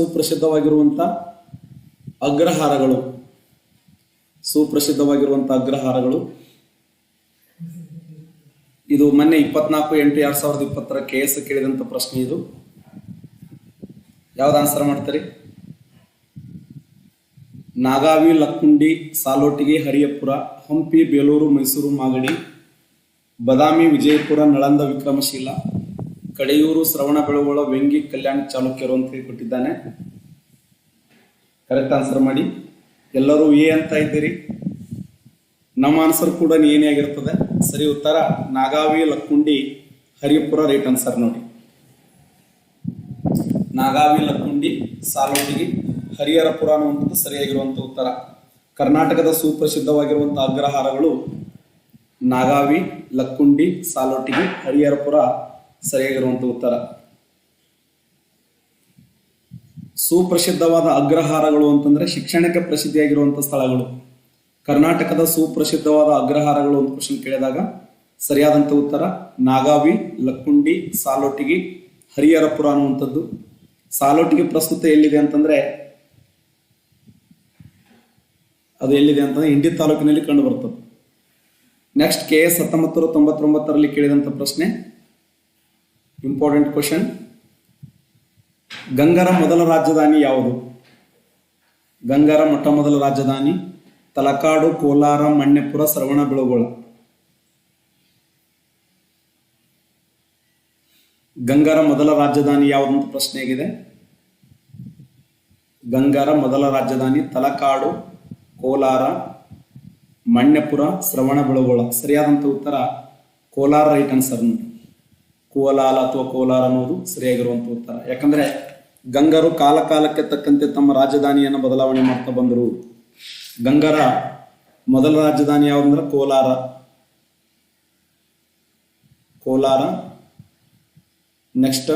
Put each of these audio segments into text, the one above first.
ಸುಪ್ರಸಿದ್ಧವಾಗಿರುವಂಥ ಅಗ್ರಹಾರಗಳು ಇದು ಮೊನ್ನೆ 24/8/2020 KS ಕೇಳಿದಂಥ ಪ್ರಶ್ನೆ. ಇದು ಯಾವ್ದು ಆನ್ಸರ್ ಮಾಡ್ತಾರೆ? ನಾಗಾವಿ, ಲಕ್ಕುಂಡಿ, ಸಾಲೋಟಿಗೆ, ಹರಿಯಪುರ, ಹಂಪಿ, ಬೇಲೂರು, ಮೈಸೂರು, ಮಾಗಡಿ, ಬದಾಮಿ, ವಿಜಯಪುರ, ನಳಂದ, ವಿಕ್ರಮಶೀಲ, ಕಡೆಯೂರು, ಶ್ರವಣಬೆಳಗೊಳ, ವೆಂಗಿ, ಕಲ್ಯಾಣ, ಚಾಲುಕ್ಯರು ಅಂತ ಹೇಳಿ ಕೊಟ್ಟಿದ್ದಾನೆ. ಕರೆಕ್ಟ್ ಆನ್ಸರ್ ಮಾಡಿ. ಎಲ್ಲರೂ ಎ ಅಂತ ಇದ್ದೀರಿ. ನಮ್ಮ ಆನ್ಸರ್ ಕೂಡ ಏನೇ ಆಗಿರ್ತದೆ. ಸರಿ ಉತ್ತರ ನಾಗಾವಿ, ಲಕ್ಕುಂಡಿ, ಹರಿಯಪುರ ರೈಟ್ ಆನ್ಸರ್ ನೋಡಿ. ನಾಗಾವಿ, ಲಕ್ಕುಂಡಿ, ಸಾಲೋಟಿಗೆ, ಹರಿಹರಪುರ ಅನ್ನುವಂಥದ್ದು ಸರಿಯಾಗಿರುವಂಥ ಉತ್ತರ. ಕರ್ನಾಟಕದ ಸುಪ್ರಸಿದ್ಧವಾಗಿರುವಂತಹ ಅಗ್ರಹಾರಗಳು ನಾಗಾವಿ, ಲಕ್ಕುಂಡಿ, ಸಾಲೋಟಿಗೆ, ಹರಿಹರಪುರ ಸರಿಯಾಗಿರುವಂಥ ಉತ್ತರ. ಸುಪ್ರಸಿದ್ಧವಾದ ಅಗ್ರಹಾರಗಳು ಅಂತಂದ್ರೆ ಶಿಕ್ಷಣಕ್ಕೆ ಪ್ರಸಿದ್ಧಿಯಾಗಿರುವಂಥ ಸ್ಥಳಗಳು. ಕರ್ನಾಟಕದ ಸುಪ್ರಸಿದ್ಧವಾದ ಅಗ್ರಹಾರಗಳು ಅಂತ ಕ್ವಶನ್ ಕೇಳಿದಾಗ ಸರಿಯಾದಂಥ ಉತ್ತರ ನಾಗಾವಿ, ಲಕ್ಕುಂಡಿ, ಸಾಲೋಟಿಗೆ, ಹರಿಹರಪುರ ಅನ್ನುವಂಥದ್ದು. ಸಾಲೋಟಿಗೆ ಪ್ರಸ್ತುತ ಎಲ್ಲಿದೆ ಅಂತಂದ್ರೆ ಅದು ಎಲ್ಲಿದೆ ಅಂತಂದ್ರೆ ಇಂಡಿ ತಾಲೂಕಿನಲ್ಲಿ ಕಂಡು ಬರ್ತದೆ. ನೆಕ್ಸ್ಟ್ KS 1999 ಕೇಳಿದಂಥ ಪ್ರಶ್ನೆ, ಇಂಪಾರ್ಟೆಂಟ್ ಕ್ವಶನ್. ಗಂಗರ ಮೊದಲ ರಾಜಧಾನಿ ಯಾವುದು? ಗಂಗರ ಮೊಟ್ಟ ಮೊದಲ ರಾಜಧಾನಿ ತಲಕಾಡು, ಕೋಲಾರ, ಮಣ್ಣೆಪುರ, ಶ್ರವಣಬೆಳಗೊಳ. ಗಂಗರ ಮೊದಲ ರಾಜಧಾನಿ ಯಾವುದಂತ ಪ್ರಶ್ನೆ ಆಗಿದೆ. ಗಂಗರ ಮೊದಲ ರಾಜಧಾನಿ ತಲಕಾಡು, ಕೋಲಾರ, ಮಣ್ಣೆಪುರ, ಶ್ರವಣಬೆಳಗೊಳ. ಸರಿಯಾದಂಥ ಉತ್ತರ ಕೋಲಾರ ರೈಟ್ ಆನ್ಸರ್ ನೋಡಿ. ಕೋಲಾಲ ಅಥವಾ ಕೋಲಾರ ಅನ್ನೋದು ಸರಿಯಾಗಿರುವಂಥ ಉತ್ತರ. ಯಾಕಂದ್ರೆ ಗಂಗರು ಕಾಲ ಕಾಲಕ್ಕೆ ತಕ್ಕಂತೆ ತಮ್ಮ ರಾಜಧಾನಿಯನ್ನು ಬದಲಾವಣೆ ಮಾಡ್ತಾ ಬಂದರು. ಗಂಗರ ಮೊದಲ ರಾಜಧಾನಿ ಯಾವುದಂದ್ರೆ ಕೋಲಾರ. ನೆಕ್ಸ್ಟ್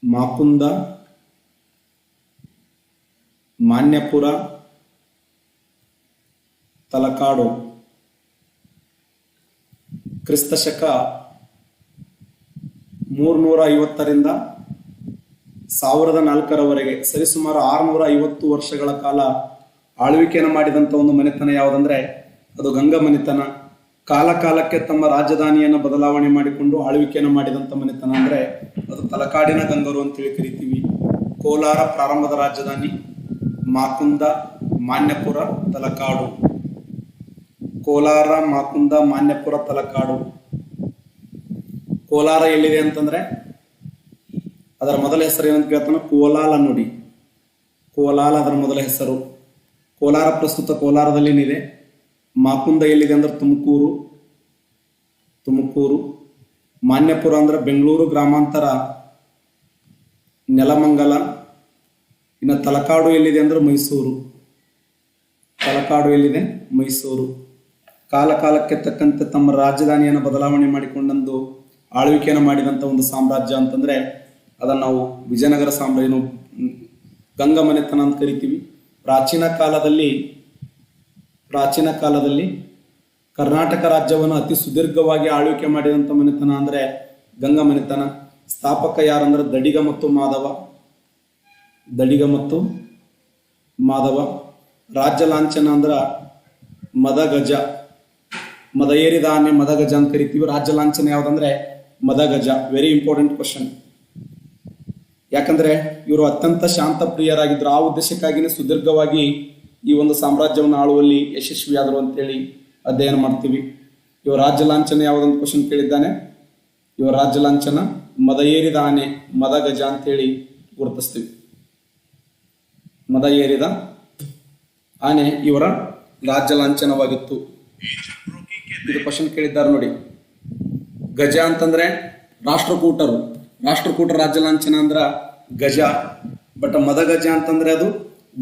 ಮಾಕುಂದ, ಮಾನ್ಯಪುರ, ತಲಕಾಡು. ಕ್ರಿಸ್ತಶಕ 350ರಿಂದ 1004ರವರೆಗೆ ಸರಿಸುಮಾರು 650 ವರ್ಷಗಳ ಕಾಲ ಆಳ್ವಿಕೆಯನ್ನು ಮಾಡಿದಂಥ ಒಂದು ಮನೆತನ ಯಾವುದಂದ್ರೆ ಅದು ಗಂಗಾ ಮನೆತನ. ಕಾಲ ಕಾಲಕ್ಕೆ ತಮ್ಮ ರಾಜಧಾನಿಯನ್ನು ಬದಲಾವಣೆ ಮಾಡಿಕೊಂಡು ಆಳ್ವಿಕೆಯನ್ನು ಮಾಡಿದಂಥ ಮನೆತನ ಅಂದ್ರೆ ಅದು ತಲಕಾಡಿನ ಗಂಗರು ಅಂತೇಳಿ ಕರಿತೀವಿ. ಕೋಲಾರ ಪ್ರಾರಂಭದ ರಾಜಧಾನಿ, ಮಾಕುಂದ, ಮಾನ್ಯಪುರ, ತಲಕಾಡು. ಕೋಲಾರ, ಮಾಕುಂದ, ಮಾನ್ಯಪುರ, ತಲಕಾಡು. ಕೋಲಾರ ಎಲ್ಲಿದೆ ಅಂತಂದ್ರೆ ಅದರ ಮೊದಲ ಹೆಸರು ಏನಂತ ಕೇಳ್ತಾನೆ, ಕೋಲಾಲ ನೋಡಿ. ಕೋಲಾಲ ಅದರ ಮೊದಲ ಹೆಸರು. ಕೋಲಾರ ಪ್ರಸ್ತುತ ಕೋಲಾರದಲ್ಲಿ ಏನಿದೆ. ಮಾಕುಂದ ಎಲ್ಲಿದೆ ಅಂದ್ರೆ ತುಮಕೂರು. ಮಾನ್ಯಪುರ ಅಂದ್ರೆ ಬೆಂಗಳೂರು ಗ್ರಾಮಾಂತರ, ನೆಲಮಂಗಲ. ಇನ್ನು ತಲಕಾಡು ಎಲ್ಲಿದೆ ಅಂದ್ರೆ ಮೈಸೂರು. ಕಾಲ ಕಾಲಕ್ಕೆ ತಕ್ಕಂತೆ ತಮ್ಮ ರಾಜಧಾನಿಯನ್ನು ಬದಲಾವಣೆ ಮಾಡಿಕೊಂಡಂದು ಆಳ್ವಿಕೆಯನ್ನು ಮಾಡಿದಂಥ ಒಂದು ಸಾಮ್ರಾಜ್ಯ ಅಂತಂದ್ರೆ ಅದನ್ನು ನಾವು ವಿಜಯನಗರ ಸಾಮ್ರಾಜ್ಯ, ಗಂಗಾ ಮನೆತನ ಅಂತ ಕರಿತೀವಿ. ಪ್ರಾಚೀನ ಕಾಲದಲ್ಲಿ ಕರ್ನಾಟಕ ರಾಜ್ಯವನ್ನು ಅತಿ ಸುದೀರ್ಘವಾಗಿ ಆಳ್ವಿಕೆ ಮಾಡಿದಂಥ ಮನೆತನ ಅಂದ್ರೆ ಗಂಗಾ ಮನೆತನ. ಸ್ಥಾಪಕ ಯಾರಂದ್ರೆ ದಡಿಗ ಮತ್ತು ಮಾಧವ. ರಾಜ್ಯ ಲಾಂಛನ ಅಂದ್ರ ಮದಗಜ. ಮದ ಏರಿದ ಆನೆ ಮದಗಜ ಅಂತ ಕರಿತೀವಿ. ರಾಜ್ಯ ಲಾಂಛನ ಯಾವ್ದಂದ್ರೆ ಮದಗಜ. Very important question. ಯಾಕಂದ್ರೆ ಇವರು ಅತ್ಯಂತ ಶಾಂತ ಪ್ರಿಯರಾಗಿದ್ರು. ಆ ಉದ್ದೇಶಕ್ಕಾಗಿನೇ ಸುದೀರ್ಘವಾಗಿ ಈ ಒಂದು ಸಾಮ್ರಾಜ್ಯವನ್ನು ಆಳುವಲ್ಲಿ ಯಶಸ್ವಿಯಾದರು ಅಂತೇಳಿ ಅಧ್ಯಯನ ಮಾಡ್ತೀವಿ. ಇವ ರಾಜ್ಯ ಲಾಂಛನ ಯಾವುದಂತ ಕ್ವಶನ್ ಕೇಳಿದ್ದಾನೆ. ಇವ ರಾಜ್ಯ ಲಾಂಛನ ಮದ ಏರಿದ ಆನೆ ಮದಗಜ ಅಂತೇಳಿ ಗುರುತಿಸ್ತೀವಿ. ಮದ ಏರಿದ ಆನೆ ಇವರ ರಾಜ್ಯ ಲಾಂಛನವಾಗಿತ್ತು. ಇದು ಕ್ವಶನ್ ಕೇಳಿದ್ದಾರೆ ನೋಡಿ. ಗಜ ಅಂತಂದ್ರೆ ರಾಷ್ಟ್ರಕೂಟರ ರಾಜ್ಯ ಲಾಂಛನ ಅಂದ್ರ ಗಜ. ಬಟ್ ಮದಗಜ ಅಂತಂದ್ರೆ ಅದು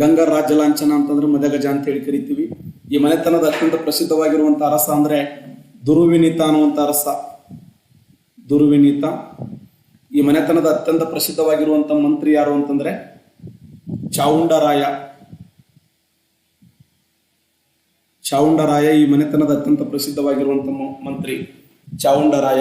ಗಂಗಾ ರಾಜ್ಯ ಲಾಂಛನ ಅಂತಂದ್ರೆ ಮದಗಜ ಅಂತ ಹೇಳಿ ಕರಿತೀವಿ. ಈ ಮನೆತನದ ಅತ್ಯಂತ ಪ್ರಸಿದ್ಧವಾಗಿರುವಂತಹ ಅರಸ ಅಂದ್ರೆ ದುರುವಿನೀತ ಅನ್ನುವಂಥ ಅರಸ. ಈ ಮನೆತನದ ಅತ್ಯಂತ ಪ್ರಸಿದ್ಧವಾಗಿರುವಂತಹ ಮಂತ್ರಿ ಯಾರು ಅಂತಂದ್ರೆ ಚಾವುಂಡರಾಯ. ಈ ಮನೆತನದ ಅತ್ಯಂತ ಪ್ರಸಿದ್ಧವಾಗಿರುವಂತಹ ಮಂತ್ರಿ ಚಾವುಂಡರಾಯ.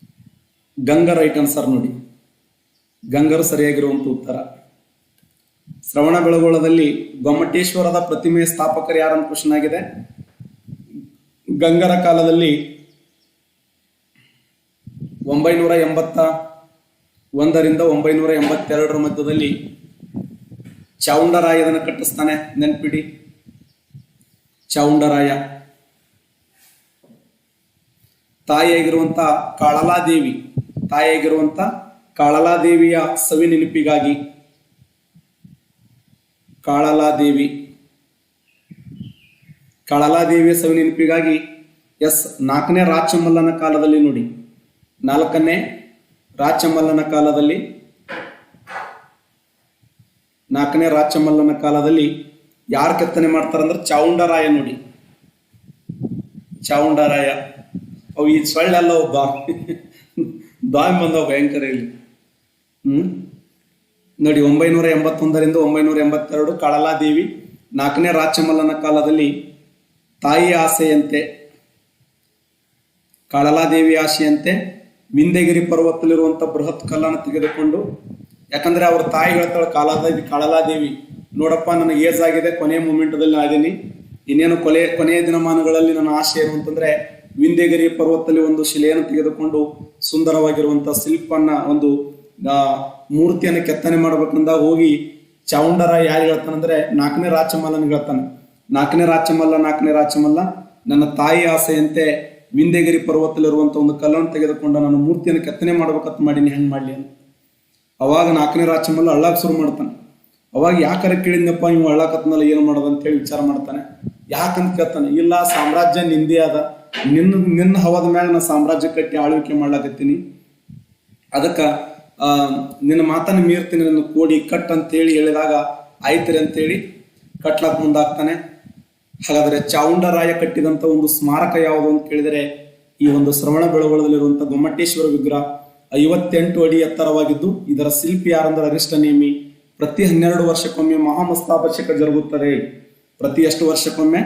ಗಂಗಾ ರೈಟ್ ಆನ್ಸರ್ ನೋಡಿ. ಗಂಗರು ಸರಿಯಾಗಿರುವಂತ ಉತ್ತರ. ಶ್ರವಣ ಬೆಳಗೊಳದಲ್ಲಿ ಗೊಮ್ಮಟೇಶ್ವರದ ಪ್ರತಿಮೆಯ ಸ್ಥಾಪಕರು ಯಾರಂತ ಕ್ವಶನ್ ಆಗಿದೆ. ಗಂಗರ ಕಾಲದಲ್ಲಿ 981ರಿಂದ 982 ಮಧ್ಯದಲ್ಲಿ ಚಾವುಂಡರಾಯದನ್ನ ಕಟ್ಟಿಸ್ತಾನೆ, ನೆನ್ಪಿಡಿ. ಚಾವುಂಡರಾಯ ತಾಯಿಯಾಗಿರುವಂತ ಕಾಳಲಾದೇವಿಯ ಸವಿ ನೆನಪಿಗಾಗಿ ಕಾಳಲಾದೇವಿಯ ಸವಿ ನೆನಪಿಗಾಗಿ 4ನೇ ರಾಚಮಲ್ಲನ ಕಾಲದಲ್ಲಿ ನೋಡಿ, 4ನೇ ರಾಚಮಲ್ಲನ ಕಾಲದಲ್ಲಿ ಯಾರು ಕೆತ್ತನೆ ಮಾಡ್ತಾರಂದ್ರೆ ಚಾವುಂಡರಾಯ ನೋಡಿ. ಚಾವುಂಡರಾಯ ಅವು ಈ ಸೊಳ್ಳೆಲ್ಲ ದಾಮ್ ಬಂದವು ಭಯಂಕರ ಇಲ್ಲಿ. ನೋಡಿ 981ರಿಂದ 982 ಕಾಳಲಾದೇವಿ 4ನೇ ರಾಚಮಲ್ಲನ ಕಾಲದಲ್ಲಿ ಕಾಳಲಾದೇವಿ ಆಸೆಯಂತೆ ವಿಂಧ್ಯಗಿರಿ ಪರ್ವತದಲ್ಲಿರುವಂತ ಬೃಹತ್ ಕಲ್ಲನ್ನು ತೆಗೆದುಕೊಂಡು, ಯಾಕಂದ್ರೆ ಅವ್ರ ತಾಯಿ ಹೇಳ್ತಾಳೆ ಕಾಳಲಾದೇವಿ, ನೋಡಪ್ಪ ನನಗೆ ಏಜ್ ಆಗಿದೆ, ಕೊನೆಯ ಮೂಮೆಂಟದಲ್ಲಿ ನಾದೀನಿ, ಇನ್ನೇನು ಕೊನೆಯ ದಿನಮಾನಗಳಲ್ಲಿ ನನ್ನ ಆಸೆ ಏನು ಅಂತಂದ್ರೆ ವಿಂಧ್ಯಗಿರಿ ಪರ್ವತದಲ್ಲಿ ಒಂದು ಶಿಲೆಯನ್ನು ತೆಗೆದುಕೊಂಡು ಸುಂದರವಾಗಿರುವಂತ ಶಿಲ್ಪನ್ನ ಒಂದು ಮೂರ್ತಿಯನ್ನು ಕೆತ್ತನೆ ಮಾಡ್ಬೇಕಂದ ಹೋಗಿ ಚಾವುಂಡರಾಯ ಯಾರು ಹೇಳ್ತಾನಂದ್ರೆ 4ನೇ ರಾಚಮಲ್ಲನ ಹೇಳ್ತಾನೆ. 4ನೇ ರಾಚಮಲ್ಲ ನನ್ನ ತಾಯಿ ಆಸೆಯಂತೆ ವಿಂಧ್ಯಗಿರಿ ಪರ್ವತದಲ್ಲಿರುವಂತ ಒಂದು ಕಲ್ಲನ್ನು ತೆಗೆದುಕೊಂಡು ನಾನು ಮೂರ್ತಿಯನ್ನು ಕೆತ್ತನೆ ಮಾಡ್ಬೇಕಂತ ಮಾಡೀನಿ, ಹೆಂಗ್ ಮಾಡ್ಲಿ ಅಂತ. ಅವಾಗ 4ನೇ ರಾಚಮಲ್ಲ ಅಳ್ಳಾಕ್ ಶುರು ಮಾಡ್ತಾನೆ. ಅವಾಗ ಯಾಕರ ಕೇಳಿದ್ನಪ್ಪ ಇವ್ ಅಳ್ಳಾಕತ್ನಲ್ಲ ಏನು ಮಾಡೋದು ಅಂತ ಹೇಳಿ ವಿಚಾರ ಮಾಡ್ತಾನೆ. ಯಾಕಂತ ಕೇಳ್ತಾನೆ, ಇಲ್ಲ ಸಾಮ್ರಾಜ್ಯ ನಿಂದೇ ಅದ, ನಿನ್ನ ಹವಾದ ಮ್ಯಾಗ ನಾ ಸಾಮ್ರಾಜ್ಯ ಕಟ್ಟಿ ಆಳ್ವಿಕೆ ಮಾಡ್ಲಾಕತ್ತೀನಿ, ಅದಕ್ಕ ನಿನ್ನ ಮಾತನ್ನು ಮೀರ್ತೀನಿ, ನನ್ನ ಕೋಡಿ ಕಟ್ ಅಂತೇಳಿ ಹೇಳಿದಾಗ ಆಯ್ತರಿ ಅಂತೇಳಿ ಕಟ್ಲಾಕ್ ಮುಂದಾಗ್ತಾನೆ. ಹಾಗಾದ್ರೆ ಚಾವುಂಡರಾಯ ಕಟ್ಟಿದಂತ ಒಂದು ಸ್ಮಾರಕ ಯಾವುದು ಅಂತ ಕೇಳಿದರೆ ಈ ಒಂದು ಶ್ರವಣ ಬೆಳಗೊಳದಲ್ಲಿರುವಂತಹ ಗೊಮ್ಮಟೇಶ್ವರ ವಿಗ್ರಹ 58 ಅಡಿ ಎತ್ತರವಾಗಿದ್ದು, ಇದರ ಶಿಲ್ಪಿ ಯಾರಂದ್ರೆ ಅರಿಷ್ಟನೇಮಿ. ಪ್ರತಿ 12 ವರ್ಷಕ್ಕೊಮ್ಮೆ ಮಹಾಮಸ್ತಾಭಿಷೇಕ ಜರುಗುತ್ತದೆ. ಪ್ರತಿ 12 ವರ್ಷಕ್ಕೊಮ್ಮೆ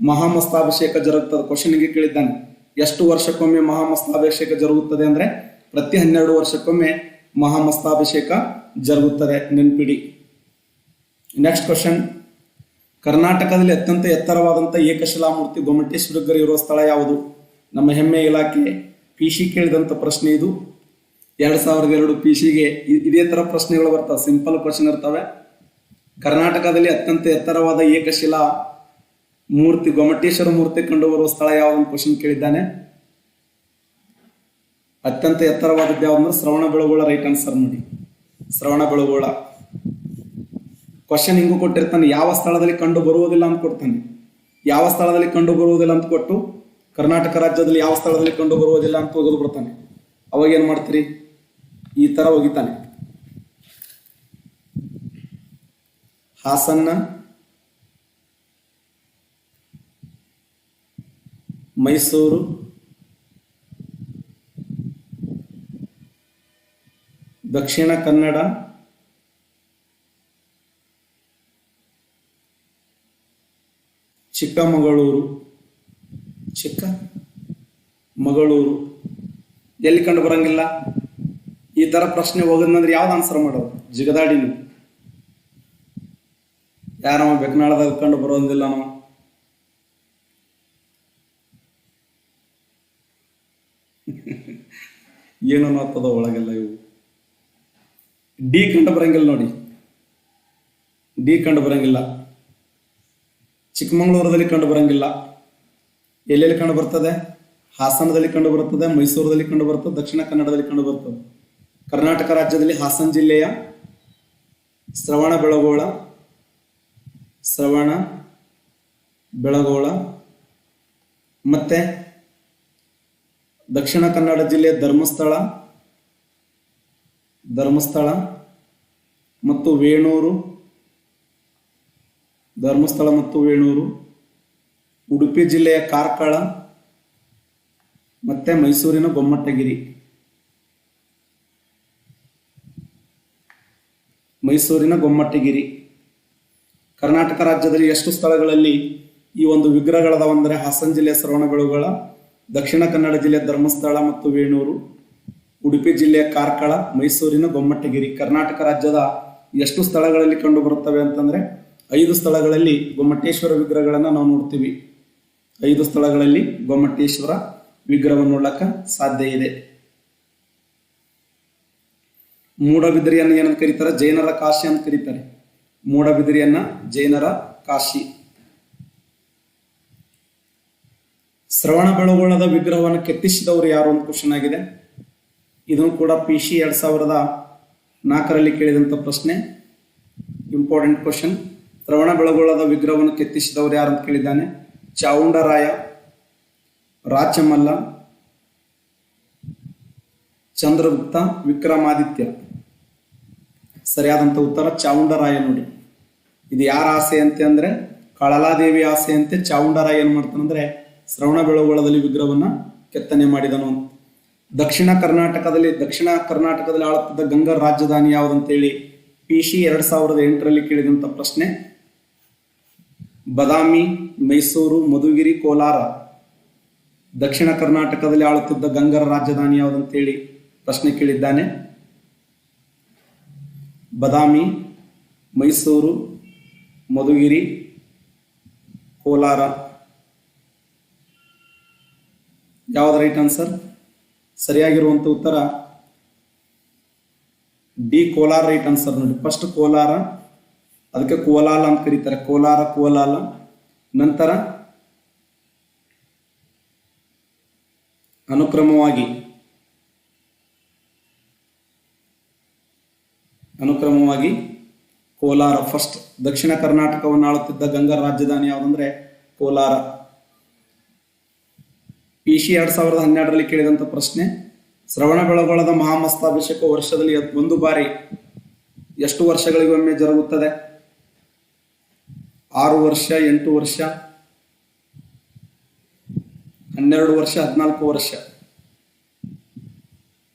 ಮಹಾಮಸ್ತಾಭಿಷೇಕ ಜರುಗುತ್ತದೆ. ಕ್ವಶನ್ಗೆ ಕೇಳಿದ್ದಾನೆ, ಎಷ್ಟು ವರ್ಷಕ್ಕೊಮ್ಮೆ ಮಹಾಮಸ್ತಾಭಿಷೇಕ ಜರುಗುತ್ತದೆ ಅಂದ್ರೆ ಪ್ರತಿ 12 ವರ್ಷಕ್ಕೊಮ್ಮೆ ಮಹಾಮಸ್ತಾಭಿಷೇಕ ಜರುಗುತ್ತದೆ, ನೆನ್ಪಿಡಿ. ನೆಕ್ಸ್ಟ್ ಕ್ವಶನ್, ಕರ್ನಾಟಕದಲ್ಲಿ ಅತ್ಯಂತ ಎತ್ತರವಾದಂಥ ಏಕಶಿಲಾ ಮೂರ್ತಿ ಗೊಮ್ಮಟೇಶ್ವರ ಇರುವ ಸ್ಥಳ ಯಾವುದು? ನಮ್ಮ ಹೆಮ್ಮೆ ಇಲಾಖೆ PC ಕೇಳಿದಂಥ ಪ್ರಶ್ನೆ ಇದು. 2002 PCಗೆ ಇದೇ ತರ ಪ್ರಶ್ನೆಗಳು ಬರ್ತವೆ, ಸಿಂಪಲ್ ಕ್ವಶನ್ ಇರ್ತವೆ. ಕರ್ನಾಟಕದಲ್ಲಿ ಅತ್ಯಂತ ಎತ್ತರವಾದ ಏಕಶಿಲಾ ಮೂರ್ತಿ ಗೊಮ್ಮಟೇಶ್ವರ ಮೂರ್ತಿ ಕಂಡು ಬರುವ ಸ್ಥಳ ಯಾವುದು ಕ್ವಶನ್ ಕೇಳಿದ್ದಾನೆ. ಅತ್ಯಂತ ಎತ್ತರವಾದದ್ದು ಯಾವ್ದಂದ್ರೆ ಶ್ರವಣ ಬೆಳಗೊಳ ರೈಟ್ ಆನ್ಸರ್ ನೋಡಿ. ಶ್ರವಣ ಬೆಳಗೊಳ. ಕ್ವಶನ್ ಹಿಂಗೂ ಕೊಟ್ಟಿರ್ತಾನೆ, ಯಾವ ಸ್ಥಳದಲ್ಲಿ ಕಂಡು ಬರುವುದಿಲ್ಲ ಅಂತ ಕೊಡ್ತಾನೆ. ಯಾವ ಸ್ಥಳದಲ್ಲಿ ಕಂಡು ಬರುವುದಿಲ್ಲ ಅಂತ ಕೊಟ್ಟು ಕರ್ನಾಟಕ ರಾಜ್ಯದಲ್ಲಿ ಯಾವ ಸ್ಥಳದಲ್ಲಿ ಕಂಡು ಬರುವುದಿಲ್ಲ ಅಂತ ಹೋಗೋದು ಬಿಡ್ತಾನೆ. ಅವಾಗ ಏನ್ ಮಾಡ್ತೀರಿ, ಈ ತರ ಒಗಿತಾನೆ. ಹಾಸನ್ನ, ಮೈಸೂರು, ದಕ್ಷಿಣ ಕನ್ನಡ, ಚಿಕ್ಕಮಗಳೂರು ಎಲ್ಲಿ ಕಂಡು ಬರಂಗಿಲ್ಲ. ಈ ತರ ಪ್ರಶ್ನೆ ಹೋಗೋದಂದ್ರೆ ಯಾವ್ದು ಆನ್ಸರ್ ಮಾಡೋದು? ಜಿಗದಾಡಿನ ಯಾರವ ಬೆಕ್ನಾಳದಾಗ ಕಂಡು ಬರೋದಿಲ್ಲ ನಾವು. ಏನು ಆಗ್ತದ ಒಳಗೆಲ್ಲ ಇವು. ಡಿ ಕಂಡು ಬರಂಗಿಲ್ಲ ನೋಡಿ, ಡಿ ಕಂಡು ಬರಂಗಿಲ್ಲ. ಚಿಕ್ಕಮಗಳೂರದಲ್ಲಿ ಕಂಡು ಬರಂಗಿಲ್ಲ. ಎಲ್ಲೆಲ್ಲಿ ಕಂಡು ಬರ್ತದೆ? ಹಾಸನದಲ್ಲಿ ಕಂಡು ಬರುತ್ತದೆ, ಮೈಸೂರದಲ್ಲಿ ಕಂಡು ಬರ್ತದೆ, ದಕ್ಷಿಣ ಕನ್ನಡದಲ್ಲಿ ಕಂಡು ಬರ್ತದೆ. ಕರ್ನಾಟಕ ರಾಜ್ಯದಲ್ಲಿ ಹಾಸನ ಜಿಲ್ಲೆಯ ಶ್ರವಣ ಬೆಳಗೊಳ ಮತ್ತೆ ದಕ್ಷಿಣ ಕನ್ನಡ ಜಿಲ್ಲೆಯ ಧರ್ಮಸ್ಥಳ ಮತ್ತು ವೇಣೂರು, ಉಡುಪಿ ಜಿಲ್ಲೆಯ ಕಾರ್ಕಳ ಮತ್ತೆ ಮೈಸೂರಿನ ಗೊಮ್ಮಟಗಿರಿ. ಕರ್ನಾಟಕ ರಾಜ್ಯದಲ್ಲಿ ಎಷ್ಟು ಸ್ಥಳಗಳಲ್ಲಿ ಈ ಒಂದು ವಿಗ್ರಹಗಳದಾವಂದ್ರೆ ಹಾಸನ ಜಿಲ್ಲೆಯ ಶ್ರವಣ ಬೆಳಗೊಳ, ದಕ್ಷಿಣ ಕನ್ನಡ ಜಿಲ್ಲೆ ಧರ್ಮಸ್ಥಳ ಮತ್ತು ವೇಣೂರು, ಉಡುಪಿ ಜಿಲ್ಲೆಯ ಕಾರ್ಕಳ, ಮೈಸೂರಿನ ಗೊಮ್ಮಟಗಿರಿ. ಕರ್ನಾಟಕ ರಾಜ್ಯದ ಎಷ್ಟು ಸ್ಥಳಗಳಲ್ಲಿ ಕಂಡು ಬರುತ್ತವೆ ಅಂತಂದ್ರೆ 5 ಸ್ಥಳಗಳಲ್ಲಿ ಗೊಮ್ಮಟೇಶ್ವರ ವಿಗ್ರಹಗಳನ್ನು ನಾವು ನೋಡ್ತೀವಿ. 5 ಸ್ಥಳಗಳಲ್ಲಿ ಗೊಮ್ಮಟೇಶ್ವರ ವಿಗ್ರಹವನ್ನು ನೋಡಕ್ಕೆ ಸಾಧ್ಯ ಇದೆ. ಮೂಡಬಿದರಿಯನ್ನು ಏನಂತ ಕರೀತಾರೆ? ಜೈನರ ಕಾಶಿ ಅಂತ ಕರೀತಾರೆ. ಮೂಡಬಿದರಿಯನ್ನ ಜೈನರ ಕಾಶಿ. ಶ್ರವಣ ಬೆಳಗೊಳದ ವಿಗ್ರಹವನ್ನು ಕೆತ್ತಿಸಿದವರು ಯಾರು ಅಂತ ಕ್ವಶನ್ ಆಗಿದೆ. ಇದನ್ನು ಕೂಡ PC 2004ರಲ್ಲಿ ಕೇಳಿದಂಥ ಪ್ರಶ್ನೆ. Important question. ಶ್ರವಣ ಬೆಳಗೊಳದ ವಿಗ್ರಹವನ್ನು ಕೆತ್ತಿಸಿದವರು ಯಾರು ಅಂತ ಕೇಳಿದ್ದಾನೆ. ಚಾವುಂಡರಾಯ, ರಾಚಮಲ್ಲ, ಚಂದ್ರಗುಪ್ತ, ವಿಕ್ರಮಾದಿತ್ಯ. ಸರಿಯಾದಂಥ ಉತ್ತರ ಚಾವುಂಡರಾಯ ನೋಡಿ. ಇದು ಯಾರ ಆಸೆ ಅಂತೆ ಅಂದ್ರೆ ಕಳಲಾದೇವಿ ಆಸೆ ಅಂತೆ ಚಾವುಂಡರಾಯ ಏನ್ ಮಾಡ್ತಾನಂದ್ರೆ ಶ್ರವಣ ಬೆಳಗೊಳದಲ್ಲಿ ವಿಗ್ರಹವನ್ನ ಕೆತ್ತನೆ ಮಾಡಿದನು. ದಕ್ಷಿಣ ಕರ್ನಾಟಕದಲ್ಲಿ ಆಳುತ್ತಿದ್ದ ಗಂಗರ ರಾಜಧಾನಿ ಯಾವುದಂತೇಳಿ PC 2008ರಲ್ಲಿ ಕೇಳಿದಂಥ ಪ್ರಶ್ನೆ. ಬದಾಮಿ, ಮೈಸೂರು, ಮಧುಗಿರಿ, ಕೋಲಾರ. ದಕ್ಷಿಣ ಕರ್ನಾಟಕದಲ್ಲಿ ಆಳುತ್ತಿದ್ದ ಗಂಗರ ರಾಜಧಾನಿ ಯಾವುದಂತೇಳಿ ಪ್ರಶ್ನೆ ಕೇಳಿದ್ದಾನೆ. ಬದಾಮಿ, ಮೈಸೂರು, ಮಧುಗಿರಿ, ಕೋಲಾರ. ಯಾವ್ದು ರೈಟ್ ಆನ್ಸರ್? ಸರಿಯಾಗಿರುವಂತ ಉತ್ತರ ಡಿ, ಕೋಲಾರ ರೈಟ್ ಆನ್ಸರ್ ನೋಡಿ. ಫಸ್ಟ್ ಕೋಲಾರ, ಅದಕ್ಕೆ ಕೋಲಾಲ ಅಂತ ಕರೀತಾರೆ. ಕೋಲಾರ, ಕೋಲಾಲ. ನಂತರ ಅನುಕ್ರಮವಾಗಿ ಕೋಲಾರ ಫಸ್ಟ್. ದಕ್ಷಿಣ ಕರ್ನಾಟಕವನ್ನು ಆಳುತ್ತಿದ್ದ ಗಂಗರ ರಾಜಧಾನಿ ಯಾವುದಂದ್ರೆ ಕೋಲಾರ. PC 2012ರಲ್ಲಿ ಕೇಳಿದಂಥ ಪ್ರಶ್ನೆ. ಶ್ರವಣ ಬೆಳಗೊಳದ ಮಹಾಮಸ್ತಾಭಿಷೇಕ ವರ್ಷದಲ್ಲಿ 1 ಬಾರಿ ಎಷ್ಟು ವರ್ಷಗಳಿಗೊಮ್ಮೆ ಜರುಗುತ್ತದೆ? 6 ವರ್ಷ, 8 ವರ್ಷ, 12 ವರ್ಷ, 14 ವರ್ಷ.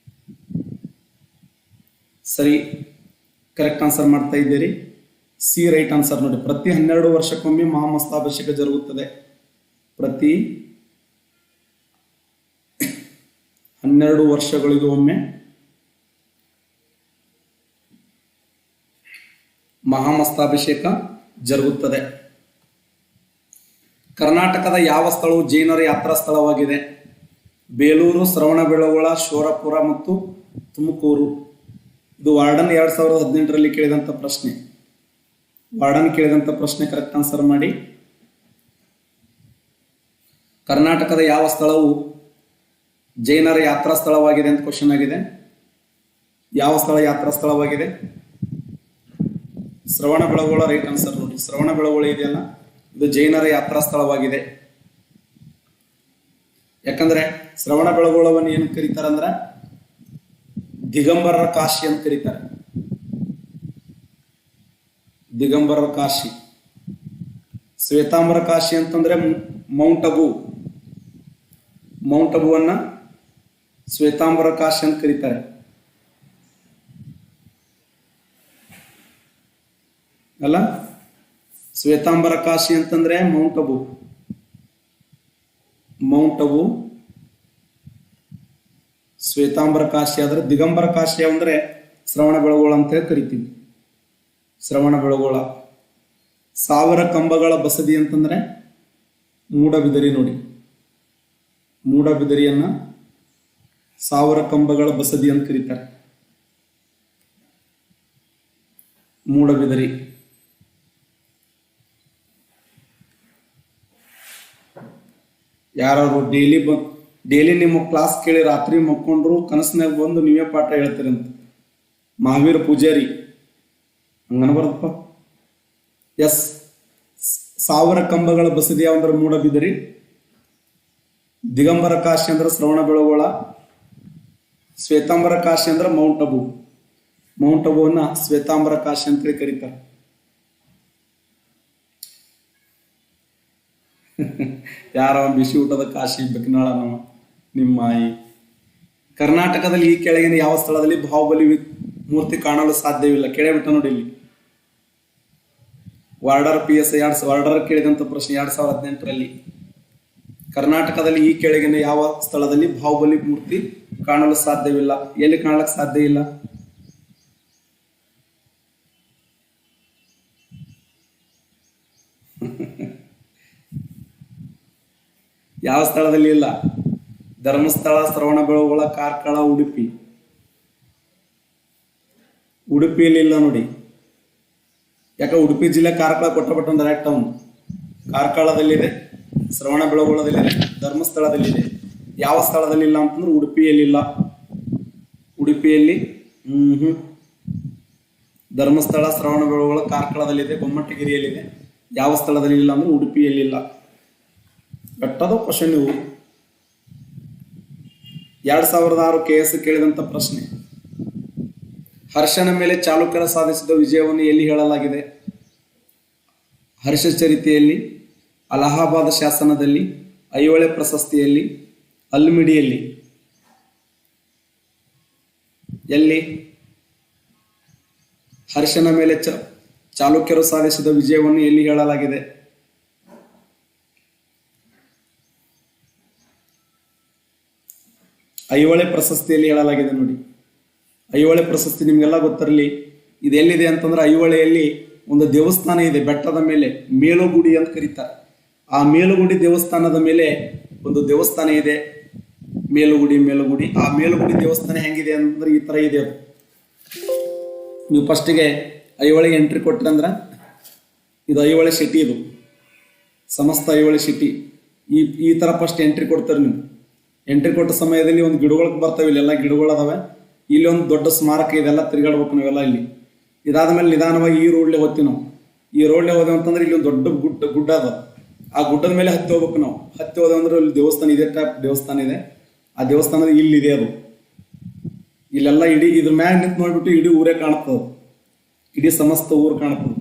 ಸರಿ, ಕರೆಕ್ಟ್ ಆನ್ಸರ್ ಮಾಡ್ತಾ ಇದ್ದೀರಿ. ಸಿ ರೈಟ್ ಆನ್ಸರ್ ನೋಡಿ. ಪ್ರತಿ 12 ವರ್ಷಕ್ಕೊಮ್ಮೆ ಮಹಾಮಸ್ತಾಭಿಷೇಕ ಜರುಗುತ್ತದೆ. ಪ್ರತಿ 12 ವರ್ಷಗಳಿಗೂ ಒಮ್ಮೆ ಮಹಾಮಸ್ತಾಭಿಷೇಕ ಜರುಗುತ್ತದೆ. ಕರ್ನಾಟಕದ ಯಾವ ಸ್ಥಳವು ಜೈನರ ಯಾತ್ರಾ ಸ್ಥಳವಾಗಿದೆ? ಬೇಲೂರು, ಶ್ರವಣ ಬೆಳಗೊಳ, ಶೋರಪುರ ಮತ್ತು ತುಮಕೂರು. ಇದು ವಾರ್ಡನ್ 2018ರಲ್ಲಿ ಕೇಳಿದಂಥ ಪ್ರಶ್ನೆ. ಕರೆಕ್ಟ್ ಆನ್ಸರ್ ಮಾಡಿ. ಕರ್ನಾಟಕದ ಯಾವ ಸ್ಥಳವು ಜೈನರ ಯಾತ್ರಾ ಸ್ಥಳವಾಗಿದೆ ಅಂತ ಕ್ವಶನ್ ಆಗಿದೆ. ಯಾವ ಸ್ಥಳ ಯಾತ್ರಾ ಸ್ಥಳವಾಗಿದೆ? ಶ್ರವಣ ಬೆಳಗೊಳ ರೈಟ್ ಆನ್ಸರ್ ನೋಡಿ. ಶ್ರವಣ ಬೆಳಗೊಳ ಇದೆಯಲ್ಲ, ಇದು ಜೈನರ ಯಾತ್ರಾ ಸ್ಥಳವಾಗಿದೆ. ಯಾಕಂದ್ರೆ ಶ್ರವಣ ಬೆಳಗೊಳವನ್ನು ಏನು ಕರೀತಾರೆ ಅಂದ್ರೆ ದಿಗಂಬರರ ಕಾಶಿ ಅಂತ ಕರೀತಾರೆ. ದಿಗಂಬರರ ಕಾಶಿ. ಶ್ವೇತಾಂಬರ ಕಾಶಿ ಅಂತಂದ್ರೆ ಮೌಂಟ್ ಅಬುವನ್ನ ಶ್ವೇತಾಂಬರ ಕಾಶಿ ಅಂತ ಕರೀತಾರೆ. ಅಲ್ಲ, ಶ್ವೇತಾಂಬರ ಕಾಶಿ ಅಂತಂದ್ರೆ ಮೌಂಟ್ ಅಬು. ಶ್ವೇತಾಂಬರ ಕಾಶಿ ಆದ್ರೆ ದಿಗಂಬರ ಕಾಶಿ ಅಂದ್ರೆ ಶ್ರವಣ ಬೆಳಗೊಳ ಅಂತ ಕರಿತೀವಿ. ಶ್ರವಣ ಬೆಳಗೊಳ. 1000 ಕಂಬಗಳ ಬಸದಿ ಅಂತಂದ್ರೆ ಮೂಡಬಿದರಿ ನೋಡಿ. ಮೂಡಬಿದರಿಯನ್ನ 1000 ಕಂಬಗಳ ಬಸದಿ ಅಂತ ಕರೀತಾರೆ. ಮೂಡಬಿದರಿ. ಯಾರು ಡೈಲಿ ನಿಮ್ಮ ಕ್ಲಾಸ್ ಕೇಳಿ ರಾತ್ರಿ ಮಕ್ಕೊಂಡ್ರು ಕನಸಿನಾಗ ಬಂದು ನೀವೇ ಪಾಠ ಹೇಳ್ತೀರಂತ. ಮಹಾವೀರ ಪೂಜಾರಿ ಹಂಗನ ಬರುತ್ತಪ್ಪ. ಎಸ್, 1000 ಕಂಬಗಳ ಬಸದಿ ಯಾವಂದ್ರೆ ಮೂಡಬಿದರಿ. ದಿಗಂಬರ ಕಾಶಿ ಅಂದ್ರೆ ಶ್ರವಣ ಬೆಳಗೊಳ. ಶ್ವೇತಾಂಬರ ಕಾಶಿ ಅಂದ್ರೆ ಮೌಂಟ್ ಅಬುವನ್ನ ಶ್ವೇತಾಂಬರ ಕಾಶಿ ಅಂತೇಳಿ ಕರೀತಾರೆ. ಯಾರ ಬಿಸಿ ಊಟದ ಕಾಶಿ ಬೆಕ್ನಾಳ ನಿಮ್ಮ ಮಾಯಿ. ಕರ್ನಾಟಕದಲ್ಲಿ ಈ ಕೆಳಗಿನ ಯಾವ ಸ್ಥಳದಲ್ಲಿ ಬಾಹುಬಲಿ ಮೂರ್ತಿ ಕಾಣಲು ಸಾಧ್ಯವಿಲ್ಲ? ಕೇಳಬಿಟ್ಟ ನೋಡಿ ಇಲ್ಲಿ. ವಾರ್ಡರ್ PSI ವಾರ್ಡರ್ ಕೇಳಿದಂತ ಪ್ರಶ್ನೆ 2018ರಲ್ಲಿ. ಕರ್ನಾಟಕದಲ್ಲಿ ಈ ಕೆಳಗಿನ ಯಾವ ಸ್ಥಳದಲ್ಲಿ ಬಾಹುಬಲಿ ಮೂರ್ತಿ ಕಾಣಲು ಸಾಧ್ಯವಿಲ್ಲ? ಎಲ್ಲಿ ಕಾಣಲಕ್ಕೆ ಸಾಧ್ಯ ಇಲ್ಲ? ಯಾವ ಸ್ಥಳದಲ್ಲಿ ಇಲ್ಲ? ಧರ್ಮಸ್ಥಳ, ಶ್ರವಣಬೆಳಗೊಳ, ಕಾರ್ಕಳ, ಉಡುಪಿ. ಉಡುಪಿಯಲ್ಲಿ ಇಲ್ಲ ನೋಡಿ. ಯಾಕೆ? ಉಡುಪಿ ಜಿಲ್ಲೆ ಕಾರ್ಕಳ ಕೊಟ್ಟಪಟ್ಟಣ ಡೈರೆಕ್ಟ್ ಟೌನ್. ಕಾರ್ಕಳದಲ್ಲಿದೆ, ಶ್ರವಣಬೆಳಗೊಳದಲ್ಲಿದೆ, ಧರ್ಮಸ್ಥಳದಲ್ಲಿದೆ. ಯಾವ ಸ್ಥಳದಲ್ಲಿ ಇಲ್ಲ ಅಂತಂದ್ರೆ ಉಡುಪಿಯಲ್ಲಿ ಇಲ್ಲ. ಉಡುಪಿಯಲ್ಲಿ ಧರ್ಮಸ್ಥಳ, ಶ್ರವಣಬೆಳಗೊಳ, ಕಾರ್ಕಳದಲ್ಲಿದೆ, ಗೊಮ್ಮಟಗಿರಿಯಲ್ಲಿದೆ. ಯಾವ ಸ್ಥಳದಲ್ಲಿ ಇಲ್ಲ ಅಂದ್ರೆ ಉಡುಪಿಯಲ್ಲಿ ಇಲ್ಲ. ಬೆಟ್ಟದ ಕ್ವಶನ್ ಇವು. 2006 KS ಕೇಳಿದಂತ ಪ್ರಶ್ನೆ. ಹರ್ಷನ ಮೇಲೆ ಚಾಲುಕ್ಯರ ಸಾಧಿಸಿದ ವಿಜಯವನ್ನು ಎಲ್ಲಿ ಹೇಳಲಾಗಿದೆ? ಹರ್ಷ ಚರಿತೆಯಲ್ಲಿ, ಅಲಹಾಬಾದ್ ಶಾಸನದಲ್ಲಿ, ಐಹೊಳೆ ಪ್ರಶಸ್ತಿಯಲ್ಲಿ, ಅಲ್ಮಿಡಿಯಲ್ಲಿ. ಎಲ್ಲಿ ಹರ್ಷನ ಮೇಲೆ ಚಾಲುಕ್ಯರು ಸಾಧಿಸಿದ ವಿಜಯವನ್ನು ಎಲ್ಲಿ ಹೇಳಲಾಗಿದೆ? ಐಹೊಳೆ ಪ್ರಶಸ್ತಿಯಲ್ಲಿ ಹೇಳಲಾಗಿದೆ ನೋಡಿ. ಐಹೊಳೆ ಪ್ರಶಸ್ತಿ ನಿಮಗೆಲ್ಲ ಗೊತ್ತಿರಲಿ. ಇದು ಎಲ್ಲಿದೆ ಅಂತಂದ್ರೆ ಐಹೊಳೆಯಲ್ಲಿ ಒಂದು ದೇವಸ್ಥಾನ ಇದೆ, ಬೆಟ್ಟದ ಮೇಲೆ ಮೇಲುಗುಡಿ ಅಂತ ಕರೀತಾರೆ. ಆ ಮೇಲುಗುಡಿ ದೇವಸ್ಥಾನದ ಮೇಲೆ ಒಂದು ದೇವಸ್ಥಾನ ಇದೆ, ಮೇಲುಗುಡಿ. ಆ ಮೇಲುಗುಡಿ ದೇವಸ್ಥಾನ ಹೆಂಗಿದೆ ಅಂತಂದ್ರೆ ಈ ತರ ಇದೆ. ಅದು ನೀವು ಫಸ್ಟಿಗೆ ಐಹೊಳೆಗೆ ಎಂಟ್ರಿ ಕೊಟ್ರಂದ್ರೆ ಇದು ಐಹೊಳೆ ಸಿಟಿ, ಇದು ಸಮಸ್ತ ಐಹೊಳೆ ಸಿಟಿ. ಈ ತರ ಫಸ್ಟ್ ಎಂಟ್ರಿ ಕೊಡ್ತಾರೆ. ನೀವು ಎಂಟ್ರಿ ಕೊಟ್ಟ ಸಮಯದಲ್ಲಿ ಒಂದು ಗಿಡಗಳಿಗೆ ಬರ್ತವೆ, ಇಲ್ಲೆಲ್ಲ ಗಿಡಗಳು ಅದಾವೆ. ಇಲ್ಲಿ ಒಂದು ದೊಡ್ಡ ಸ್ಮಾರಕ, ಇದೆಲ್ಲ ತಿರುಗಾಡ್ಬೇಕು ನಾವೆಲ್ಲ ಇಲ್ಲಿ. ಇದಾದ್ಮೇಲೆ ನಿಧಾನವಾಗಿ ಈ ರೋಡ್ಲೆ ಹೋಗ್ತೀವಿ ನಾವು. ಈ ರೋಡ್ಲೆ ಹೋದೆವು ಅಂತಂದ್ರೆ ಇಲ್ಲಿ ಒಂದು ದೊಡ್ಡ ಗುಡ್ಡ ಅದ. ಆ ಗುಡ್ಡದ ಮೇಲೆ ಹತ್ತಿ ಹೋಗ್ಬೇಕು ನಾವು. ಹತ್ತಿ ಹೋದೆವು ಅಂದ್ರೆ ಇಲ್ಲಿ ದೇವಸ್ಥಾನ ಇದೆ, ಟೈಪ್ ದೇವಸ್ಥಾನ ಇದೆ. ಆ ದೇವಸ್ಥಾನದ ಇಲ್ಲಿದೆ ಅದು. ಇಲ್ಲೆಲ್ಲ ಇದ್ರ ಮ್ಯಾಗ ನಿಂತು ನೋಡ್ಬಿಟ್ಟು ಇಡೀ ಊರೇ ಕಾಣ್ತದ. ಇಡೀ ಸಮಸ್ತ ಊರು ಕಾಣ್ತದ.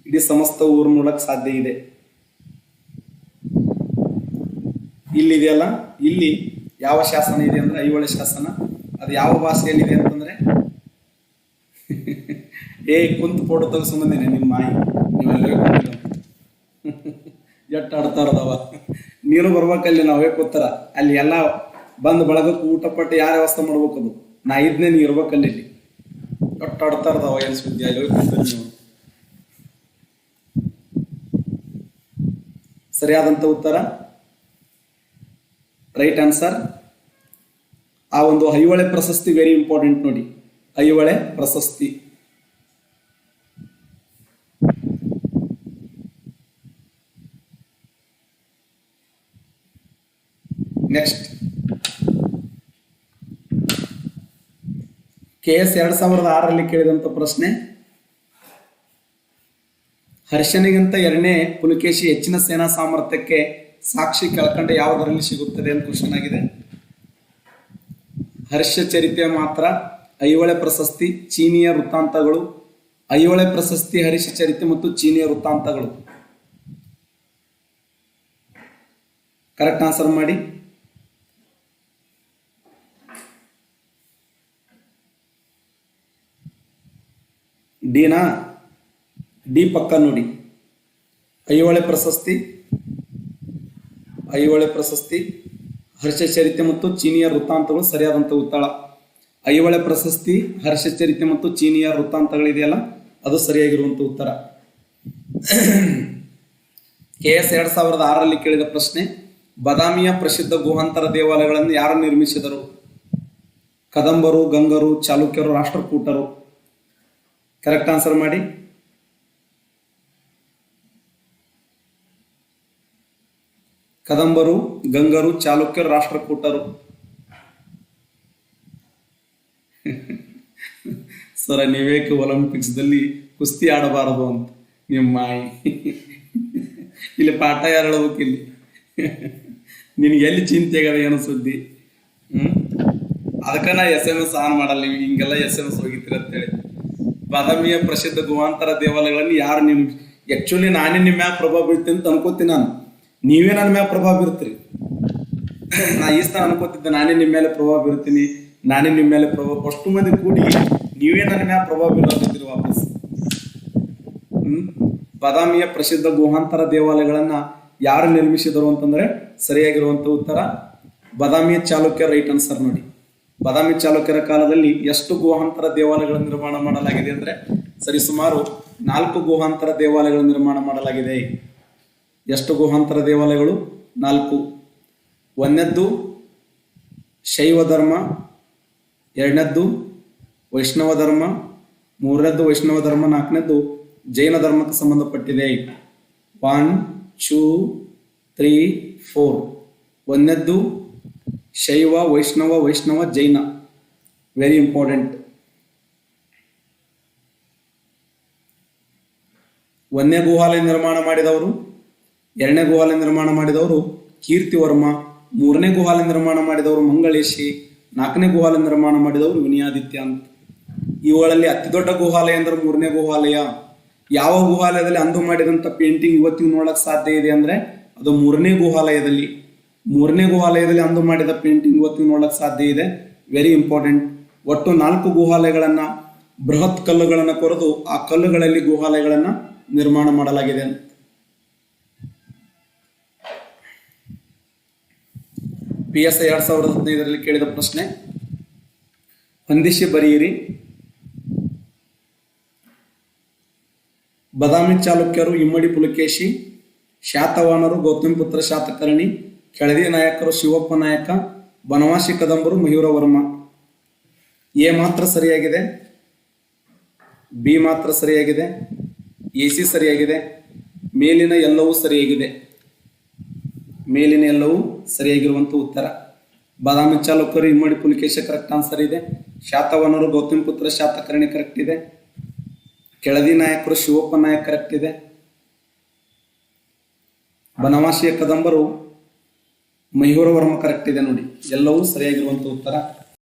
ಇಡೀ ಸಮಸ್ತ ಊರು ನೋಡಕ್ ಸಾಧ್ಯ ಇದೆ. ಇಲ್ಲಿದೆಯಲ್ಲ, ಇಲ್ಲಿ ಯಾವ ಶಾಸನ ಇದೆ ಅಂದ್ರೆ ಐಹೊಳೆ ಶಾಸನ. ಅದು ಯಾವ ಭಾಷೆಯಲ್ಲಿದೆ ಅಂತಂದ್ರೆ ಕುಂತು ಫೋಟೋ ತೆಗೆಸ್ಕೊಂಬಂದೇನೆ ನಿಮ್ಮ ಮಾಯಿ. ನೀವೆಲ್ಲ ಎಟ್ಟು ಆಡ್ತಾರದವ. ನೀನು ಬರ್ಬೇಕಲ್ಲಿ, ನಾವೇ ಕೂತಾರ ಅಲ್ಲಿ ಎಲ್ಲ ಬಂದು ಬಳಗಕ್ಕೆ ಊಟ ಪಟ್ಟು ಯಾರ ವ್ಯವಸ್ಥೆ ಮಾಡ್ಬೇಕದು. ನಾ ಇದ್ನೇ ನೀ ಇರ್ಬೇಕಲ್ಲಿ. ಇಲ್ಲಿ ಎಟ್ಟು ಆಡ್ತಾರದವ. ಏನು ಸುದ್ದಿ ಅಲ್ಲಿ ನೀವು. ಸರಿಯಾದಂತ ಉತ್ತರ ರೈಟ್ ಆನ್ಸರ್. ಆ ಒಂದು ಐಹೊಳೆ ಪ್ರಶಸ್ತಿ ವೆರಿ ಇಂಪಾರ್ಟೆಂಟ್ ನೋಡಿ. ಐಹೊಳೆ ಪ್ರಶಸ್ತಿ. ನೆಕ್ಸ್ಟ್ KS 2006 ಕೇಳಿದಂತ ಪ್ರಶ್ನೆ. ಹರ್ಷನಿಗಿಂತ ಎರಡನೇ ಪುಲಕೇಶಿ ಹೆಚ್ಚಿನ ಸೇನಾ ಸಾಮರ್ಥ್ಯಕ್ಕೆ ಸಾಕ್ಷಿ ಕೆಳಕಂಡ ಯಾವುದರಲ್ಲಿ ಸಿಗುತ್ತದೆ ಅಂತ ಕ್ವಶನ್ ಆಗಿದೆ. ಹರ್ಷ ಚರಿತ್ರೆ ಮಾತ್ರ, ಐಹೊಳೆ ಪ್ರಶಸ್ತಿ, ಚೀನಿಯ ವೃತ್ತಾಂತಗಳು. ಐಹೊಳೆ ಪ್ರಶಸ್ತಿ, ಹರ್ಷ ಚರಿತ್ರೆ ಮತ್ತು ಚೀನಿಯ ವೃತ್ತಾಂತಗಳು. ಕರೆಕ್ಟ್ ಆನ್ಸರ್ ಮಾಡಿ. ಡಿನಾ? ಡಿ ಪಕ್ಕ ನೋಡಿ. ಐಹೊಳೆ ಪ್ರಶಸ್ತಿ, ಹರ್ಷ ಚರಿತ್ರೆ ಮತ್ತು ಚೀನಿಯ ವೃತ್ತಾಂತಗಳು ಸರಿಯಾದಂತ ಉತ್ತರ. ಐಹೊಳೆ ಪ್ರಶಸ್ತಿ, ಹರ್ಷ ಚರಿತ್ರೆ ಮತ್ತು ಚೀನಿಯ ವೃತ್ತಾಂತಗಳಿದೆಯಲ್ಲ, ಅದು ಸರಿಯಾಗಿರುವಂತ ಉತ್ತರ. KS 2006 ಕೇಳಿದ ಪ್ರಶ್ನೆ. ಬಾದಾಮಿಯ ಪ್ರಸಿದ್ಧ ಗುಹಾಂತರ ದೇವಾಲಯಗಳನ್ನು ಯಾರು ನಿರ್ಮಿಸಿದರು? ಕದಂಬರು, ಗಂಗರು, ಚಾಲುಕ್ಯರು, ರಾಷ್ಟ್ರಕೂಟರು. ಕರೆಕ್ಟ್ ಆನ್ಸರ್ ಮಾಡಿ. ಕದಂಬರು, ಗಂಗರು, ಚಾಲುಕ್ಯರು, ರಾಷ್ಟ್ರಕೂಟರು. ಸರ ನೀವೇಕೆ ಒಲಿಂಪಿಕ್ಸ್ದಲ್ಲಿ ಕುಸ್ತಿ ಆಡಬಾರದು ಅಂತ ನಿಮ್ಮ ಮಾಯಿ. ಇಲ್ಲಿ ಪಾಠ ಯಾರು ಹೇಳ್ಬೇಕು? ಇಲ್ಲಿ ನಿನಗೆ ಎಲ್ಲಿ ಚಿಂತೆ ಆಗದ ಏನೋ ಸುದ್ದಿ. ಅದಕ್ಕೆ ನಾ SMS ಆನ್ ಮಾಡಲ್ಲ. ನೀವು ಹಿಂಗೆಲ್ಲ SMS ಹೋಗಿತ್ತೀರ ಅಂತೇಳಿ. ಬಾದಾಮಿಯ ಪ್ರಸಿದ್ಧ ಗುಹಾಂತರ ದೇವಾಲಯಗಳನ್ನು ಯಾರು ನಿಮ್ಗೆ ಆಕ್ಚುಲಿ ನಾನೇ ನಿಮ್ಮ ಮ್ಯಾಗ ಪ್ರಭಾವ ಬೀಳ್ತೀನಿ ಅಂತ ಅನ್ಕೋತೀನಿ ನಾನು. ನೀವೇ ನನ್ನ ಮ್ಯಾಗ ಪ್ರಭಾವ ಬೀರ್ತೀರಿ. ನಾ ಈ ಸ್ಥಾನ ಅನ್ಕೋತಿದ್ದೆ ನಾನೇ ನಿಮ್ಮ ಮೇಲೆ ಪ್ರಭಾವ ಬೀರ್ತೀನಿ, ನಾನೇ ನಿಮ್ಮ ಮೇಲೆ ಪ್ರಭಾವ. ಅಷ್ಟು ಮಂದಿ ಕೂಡಿ ನೀವೇ ನನ್ನ ಮ್ಯಾಗ ಪ್ರಭಾವ ಬೀರ್ತೀರಿ ವಾಪಸ್. ಬಾದಾಮಿಯ ಪ್ರಸಿದ್ಧ ಗುಹಾಂತರ ದೇವಾಲಯಗಳನ್ನ ಯಾರು ನಿರ್ಮಿಸಿದರು ಅಂತಂದ್ರೆ ಸರಿಯಾಗಿರುವಂತ ಉತ್ತರ ಬಾದಾಮಿ ಚಾಲುಕ್ಯ. ರೈಟ್ ಆನ್ಸರ್ ನೋಡಿ. ಬಾದಾಮಿ ಚಾಲುಕ್ಯರ ಕಾಲದಲ್ಲಿ ಎಷ್ಟು ಗುಹಾಂತರ ದೇವಾಲಯಗಳ ನಿರ್ಮಾಣ ಮಾಡಲಾಗಿದೆ ಅಂದ್ರೆ ಸರಿಸುಮಾರು 4 ಗುಹಾಂತರ ದೇವಾಲಯಗಳ ನಿರ್ಮಾಣ ಮಾಡಲಾಗಿದೆ. ಎಷ್ಟು ಗುಹಾಂತರ ದೇವಾಲಯಗಳು? 4. ಒಂದನೇದ್ದು ಶೈವ ಧರ್ಮ, ಎರಡನೇದ್ದು ವೈಷ್ಣವ ಧರ್ಮ, ಮೂರನೇದ್ದು ವೈಷ್ಣವ ಧರ್ಮ, ನಾಲ್ಕನೇದ್ದು ಜೈನ ಧರ್ಮಕ್ಕೆ ಸಂಬಂಧಪಟ್ಟಿದೆ. 1, 2, 3, 4. ಒಂದನೇದ್ದು ಶೈವ, ವೈಷ್ಣವ, ಜೈನ. Very important. ಒಂದನೇ ಗುಹಾಲಯ ನಿರ್ಮಾಣ ಮಾಡಿದವರು, ಎರಡನೇ ಗುಹಾಲಯ ನಿರ್ಮಾಣ ಮಾಡಿದವರು ಕೀರ್ತಿವರ್ಮ, ಮೂರನೇ ಗುಹಾಲಯ ನಿರ್ಮಾಣ ಮಾಡಿದವರು ಮಂಗಳೇಶಿ, ನಾಲ್ಕನೇ ಗುಹಾಲಯ ನಿರ್ಮಾಣ ಮಾಡಿದವರು ವಿನಯಾದಿತ್ಯ ಅಂತ. ಇವುಗಳಲ್ಲಿ ಅತಿ ದೊಡ್ಡ ಗುಹಾಲಯ ಅಂದ್ರೆ ಮೂರನೇ ಗುಹಾಲಯ. ಯಾವ ಗುಹಾಲಯದಲ್ಲಿ ಅಂದು ಮಾಡಿದಂಥ ಪೇಂಟಿಂಗ್ ಇವತ್ತಿಗೂ ನೋಡಕ್ ಸಾಧ್ಯ ಇದೆ ಅಂದ್ರೆ ಅದು ಮೂರನೇ ಗುಹಾಲಯದಲ್ಲಿ. ಮೂರನೇ ಗುಹಾಲಯದಲ್ಲಿ ಅಂದು ಮಾಡಿದ ಪೇಂಟಿಂಗ್ ಇವತ್ತಿಗೂ ನೋಡಕ್ ಸಾಧ್ಯ ಇದೆ. Very important. ಒಟ್ಟು 4 ಗುಹಾಲಯಗಳನ್ನ, ಬೃಹತ್ ಕಲ್ಲುಗಳನ್ನ ಕೊರೆದು ಆ ಕಲ್ಲುಗಳಲ್ಲಿ ಗುಹಾಲಯಗಳನ್ನ ನಿರ್ಮಾಣ ಮಾಡಲಾಗಿದೆ. PSI 2015 ಕೇಳಿದ ಪ್ರಶ್ನೆ, ಹೊಂದಿಸಿ ಬರೆಯಿರಿ. ಬಾದಾಮಿ ಚಾಲುಕ್ಯರು ಇಮ್ಮಡಿ ಪುಲಕೇಶಿ, ಶಾತವಾಹನರು ಗೌತಮಿಪುತ್ರ ಶಾತಕರ್ಣಿ, ಕೆಳದಿ ನಾಯಕರು ಶಿವಪ್ಪ ನಾಯಕ, ಬನವಾಸಿ ಕದಂಬರು ಮಯೂರ ವರ್ಮ. ಎ ಮಾತ್ರ ಸರಿಯಾಗಿದೆ, ಬಿ ಮಾತ್ರ ಸರಿಯಾಗಿದೆ, AC ಸರಿಯಾಗಿದೆ, ಮೇಲಿನ ಎಲ್ಲವೂ ಸರಿಯಾಗಿದೆ. ಮೇಲಿನ ಎಲ್ಲವೂ ಸರಿಯಾಗಿರುವಂತ ಉತ್ತರ. ಬಾದಾಮಿ ಚಾಲುಕ್ಯರು ಇಮ್ಮಡಿ ಪುಲಕೇಶ ಕರೆಕ್ಟ್ ಆನ್ಸರ್ ಇದೆ. ಶಾತವಾಹನರು ಗೌತಮಿಪುತ್ರ ಶಾತಕರ್ಣಿ ಕರೆಕ್ಟ್ ಇದೆ. ಕೆಳದಿ ನಾಯಕರು ಶಿವಪ್ಪ ನಾಯಕ್ ಕರೆಕ್ಟ್ ಇದೆ. ಬನವಾಸಿಯ ಕದಂಬರು ಮಯೂರ ವರ್ಮ ಕರೆಕ್ಟ್ ಇದೆ ನೋಡಿ. ಎಲ್ಲವೂ ಸರಿಯಾಗಿರುವಂತ ಉತ್ತರ.